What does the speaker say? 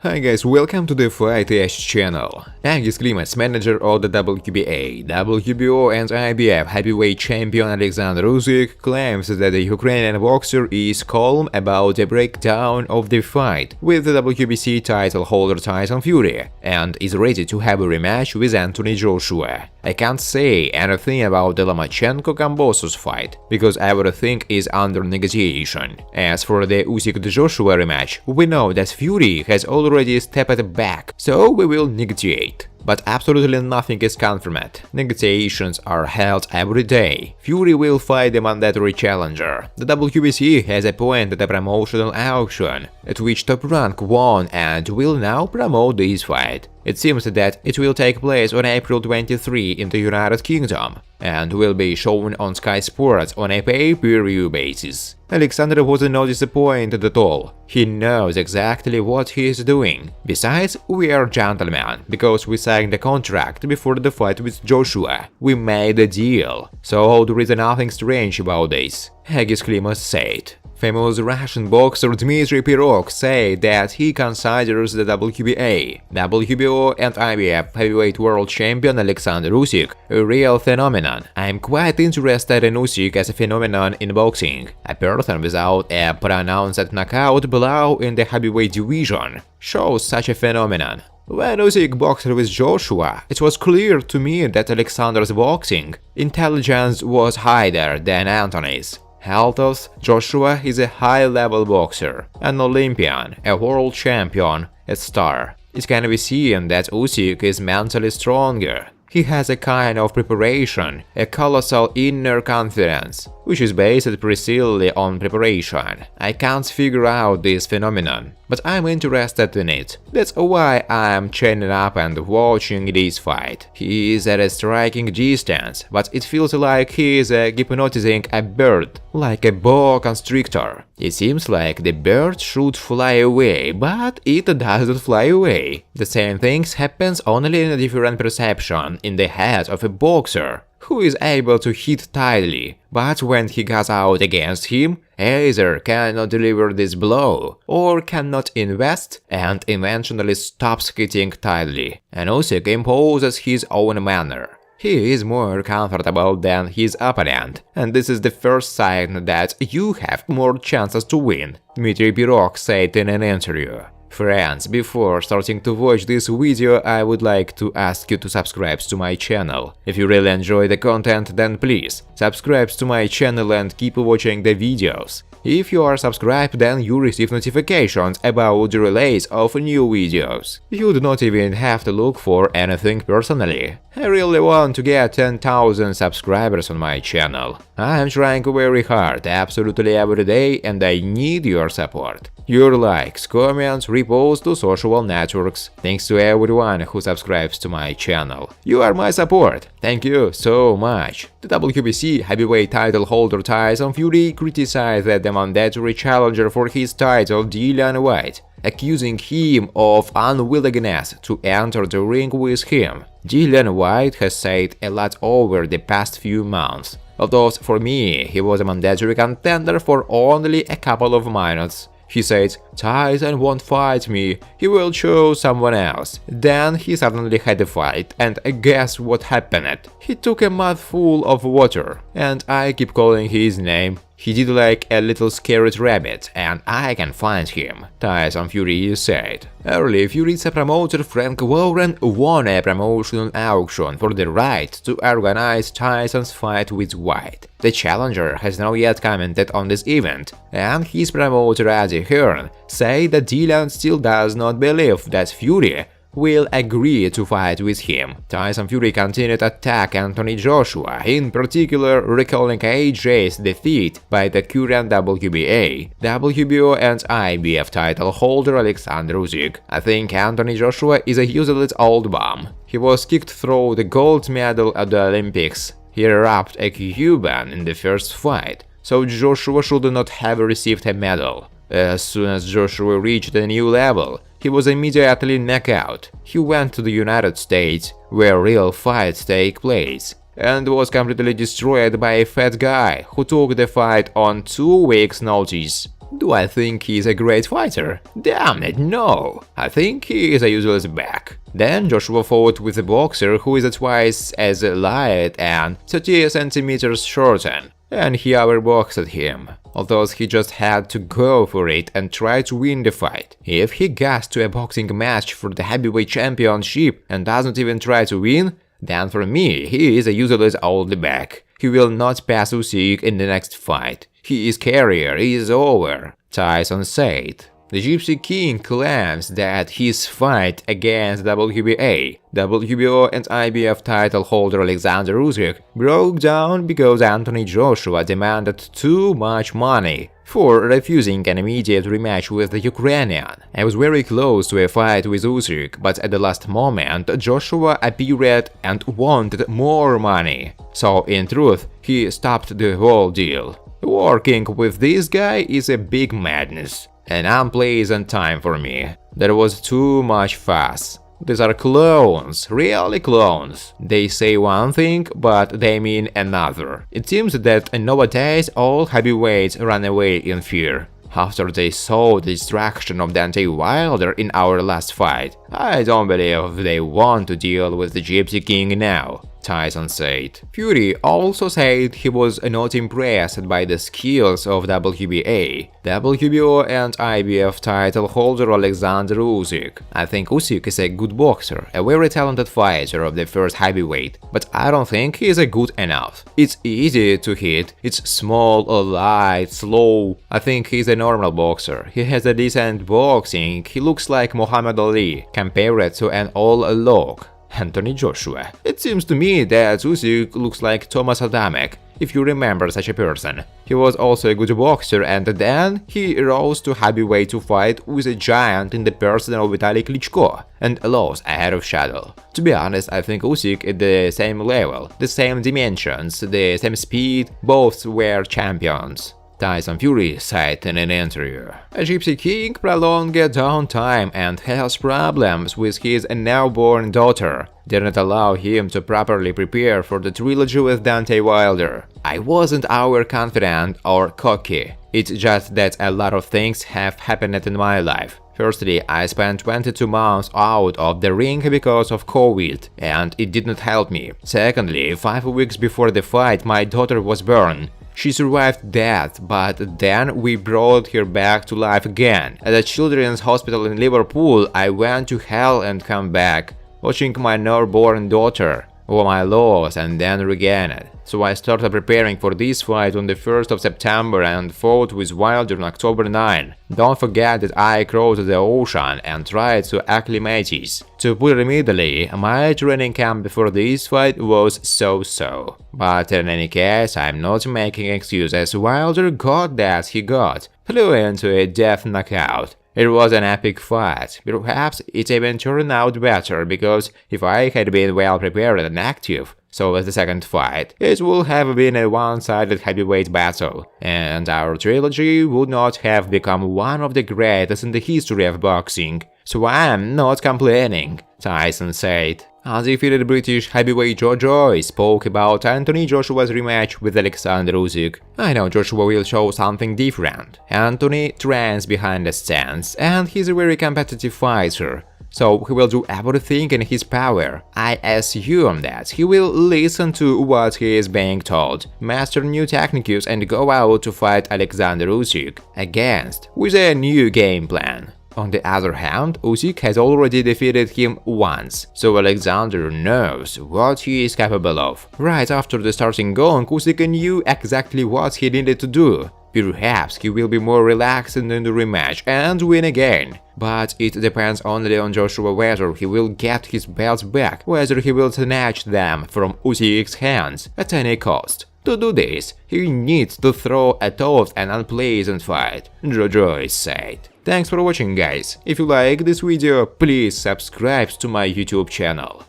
Hi guys, welcome to the Fight channel. Egis Klimas, manager of the WBA, WBO and IBF heavyweight champion Alexander Usyk, claims that the Ukrainian boxer is calm about the breakdown of the fight with the WBC title holder Tyson Fury and is ready to have a rematch with Anthony Joshua. I can't say anything about the Lomachenko-Kambosos fight because everything is under negotiation. As for the Usyk-Joshua rematch, we know that Fury has already stepped back, so we will negotiate. But absolutely nothing is confirmed. Negotiations are held every day. Fury will fight the mandatory challenger. The WBC has appointed a promotional auction, at which Top Rank won and will now promote this fight. It seems that it will take place on April 23 in the United Kingdom and will be shown on Sky Sports on a pay-per-view basis. Alexander was not disappointed at all. He knows exactly what he is doing. Besides, we are gentlemen, because we signed the contract before the fight with Joshua. We made a deal, so there is nothing strange about this, Egis Klimas said. Famous Russian boxer Dmitry Pirog said that he considers the WBA, WBO and IBF heavyweight world champion Alexander Usyk a real phenomenon. I'm quite interested in Usyk as a phenomenon in boxing. A person without a pronounced knockout blow in the heavyweight division shows such a phenomenon. When Usyk boxed with Joshua, it was clear to me that Alexander's boxing intelligence was higher than Anthony's. Although Joshua is a high-level boxer, an Olympian, a world champion, a star, it can be seen that Usyk is mentally stronger. He has a kind of preparation, a colossal inner confidence, which is based precisely on preparation. I can't figure out this phenomenon, but I'm interested in it. That's why I'm chaining up and watching this fight. He is at a striking distance, but it feels like he is hypnotizing a bird, like a boa constrictor. It seems like the bird should fly away, but it doesn't fly away. The same thing happens only in a different perception in the head of a boxer, who is able to hit tightly, but when he goes out against him, either cannot deliver this blow or cannot invest and eventually stops hitting tightly. And Usyk imposes his own manner. He is more comfortable than his opponent, and this is the first sign that you have more chances to win, Dmitry Pirog said in an interview. Friends, before starting to watch this video, I would like to ask you to subscribe to my channel. If you really enjoy the content, then please subscribe to my channel and keep watching the videos. If you are subscribed, then you receive notifications about the release of new videos. You do not even have to look for anything personally. I really want to get 10,000 subscribers on my channel. I am trying very hard, absolutely every day, and I need your support. Your likes, comments, reposts to social networks. Thanks to everyone who subscribes to my channel. You are my support. Thank you so much. The WBC heavyweight title holder Tyson Fury criticized the mandatory challenger for his title Whyte, accusing him of unwillingness to enter the ring with him. Whyte has said a lot over the past few months. Although for me, he was a mandatory contender for only a couple of minutes. He said, Tyson won't fight me, he will choose someone else. Then he suddenly had a fight, and guess what happened? He took a mouthful of water, and I keep calling his name. He did like a little scared rabbit, and I can find him, Tyson Fury said. Early, Fury's promoter Frank Warren won a promotional auction for the right to organize Tyson's fight with Whyte. The challenger has not yet commented on this event, and his promoter Eddie Hearn said that Dylan still does not believe that Fury will agree to fight with him. Tyson Fury continued to attack Anthony Joshua, in particular recalling AJ's defeat by the current WBA, WBO and IBF title holder Alexander Usyk. I think Anthony Joshua is a useless old bum. He was kicked through the gold medal at the Olympics. He robbed a Cuban in the first fight, so Joshua should not have received a medal. As soon as Joshua reached a new level, he was immediately knocked out. He went to the United States, where real fights take place, and was completely destroyed by a fat guy who took the fight on 2 weeks' notice. Do I think he's a great fighter? Damn it, no! I think he is a useless back. Then Joshua fought with a boxer who is twice as light and 30 centimeters shorter, and he overboxed him, although he just had to go for it and try to win the fight. If he goes to a boxing match for the heavyweight championship and doesn't even try to win, then for me he is a useless old back. He will not pass Usyk in the next fight. His career is over, Tyson said. The Gypsy King claims that his fight against WBA, WBO and IBF title holder Alexander Usyk broke down because Anthony Joshua demanded too much money for refusing an immediate rematch with the Ukrainian. I was very close to a fight with Usyk, but at the last moment Joshua appeared and wanted more money. So in truth, he stopped the whole deal. Working with this guy is a big madness. An unpleasant time for me. There was too much fuss. These are clones, really clones. They say one thing, but they mean another. It seems that nowadays all heavyweights run away in fear. After they saw the destruction of Deontay Wilder in our last fight, I don't believe they want to deal with the Gypsy King now, Tyson said. Fury also said he was not impressed by the skills of WBA, WBO and IBF title holder Alexander Usyk. I think Usyk is a good boxer, a very talented fighter of the first heavyweight, but I don't think he is good enough. It's easy to hit, it's small, light, slow. I think he's a normal boxer. He has a decent boxing, he looks like Muhammad Ali, compared to an old log, Anthony Joshua. It seems to me that Usyk looks like Thomas Adamek, if you remember such a person. He was also a good boxer and then he rose to heavyweight to fight with a giant in the person of Vitaly Klitschko and lost ahead of Shadow. To be honest, I think Usyk at the same level, the same dimensions, the same speed, both were champions, Tyson Fury said in an interview. A Gypsy King prolonged downtime and has problems with his newborn daughter. Didn't allow him to properly prepare for the trilogy with Deontay Wilder. I wasn't overconfident or cocky. It's just that a lot of things have happened in my life. Firstly, I spent 22 months out of the ring because of COVID, and it didn't help me. Secondly, 5 weeks before the fight, my daughter was born. She survived death, but then we brought her back to life again. At a children's hospital in Liverpool, I went to hell and come back, watching my newborn daughter, whom I lost and then regained. So I started preparing for this fight on the 1st of September and fought with Wilder on October 9. Don't forget that I crossed the ocean and tried to acclimate. To put it immediately, my training camp before this fight was so-so. But in any case, I'm not making excuses. Wilder got that he got, flew into a death knockout. It was an epic fight. Perhaps it even turned out better, because if I had been well prepared and active, so as the second fight, it would have been a one-sided heavyweight battle, and our trilogy would not have become one of the greatest in the history of boxing. So I'm not complaining, Tyson said. Undefeated British heavyweight Joe spoke about Anthony Joshua's rematch with Alexander Usyk. I know Joshua will show something different. Anthony trains behind the stands, and he's a very competitive fighter. So he will do everything in his power. I assume that he will listen to what he is being told, master new techniques and go out to fight Alexander Usyk against with a new game plan. On the other hand, Usyk has already defeated him once, so Alexander knows what he is capable of. Right after the starting gong, Usyk knew exactly what he needed to do. Perhaps he will be more relaxed in the rematch and win again. But it depends only on Joshua whether he will get his belts back, whether he will snatch them from Usyk's hands at any cost. To do this, he needs to throw a tough and unpleasant fight, Joe said. Thanks for watching, guys. If you like this video, please subscribe to my YouTube channel.